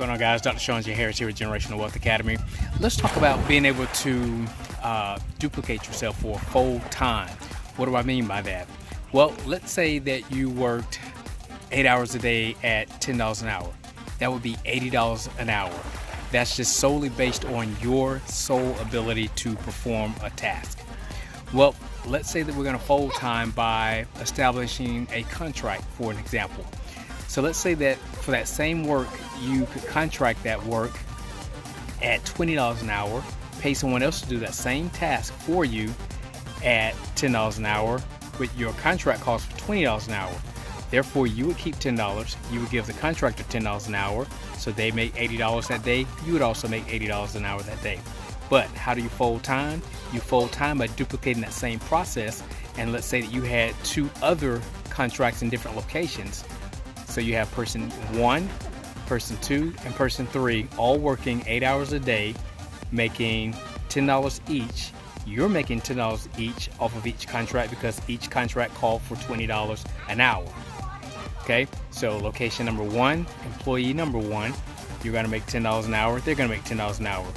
going on, guys? Dr. Sean J. Harris here at Generational Wealth Academy. Let's talk about being able to duplicate yourself for full time. What do I mean by that? Well, let's say that you worked 8 hours a day at $10 an hour. That would be $80 an hour. That's just solely based on your sole ability to perform a task. Well, let's say that we're going to full time by establishing a contract, for an example. So let's say that for that same work, you could contract that work at $20 an hour, pay someone else to do that same task for you at $10 an hour, with your contract cost for $20 an hour. Therefore, you would keep $10. You would give the contractor $10 an hour, so they make $80 that day. You would also make $80 an hour that day. But how do you fold time? You fold time by duplicating that same process. And let's say that you had two other contracts in different locations. So you have person 1, person 2, and person 3 all working 8 hours a day, making $10 each. You're making $10 each off of each contract because each contract called for $20 an hour. Okay, so location number 1, employee number 1, you're going to make $10 an hour. They're going to make $10 an hour.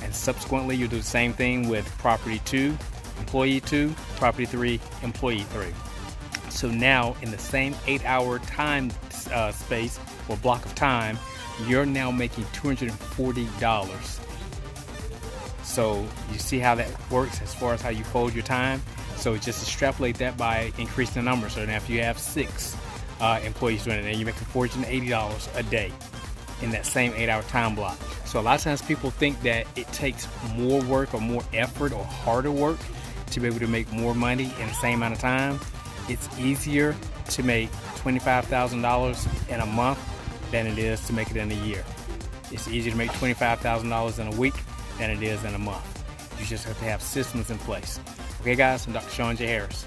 And subsequently, you'll do the same thing with property 2, employee 2, property 3, employee 3. So now in the same 8-hour time space or block of time, you're now making $240. So you see how that works as far as how you fold your time. So just extrapolate that by increasing the number. So now if you have 6 employees doing it, then you're making $480 a day in that same 8-hour time block. So a lot of times people think that it takes more work or more effort or harder work to be able to make more money in the same amount of time. It's easier to make $25,000 in a month than it is to make it in a year. It's easier to make $25,000 in a week than it is in a month. You just have to have systems in place. Okay, guys, I'm Dr. Sean J. Harris.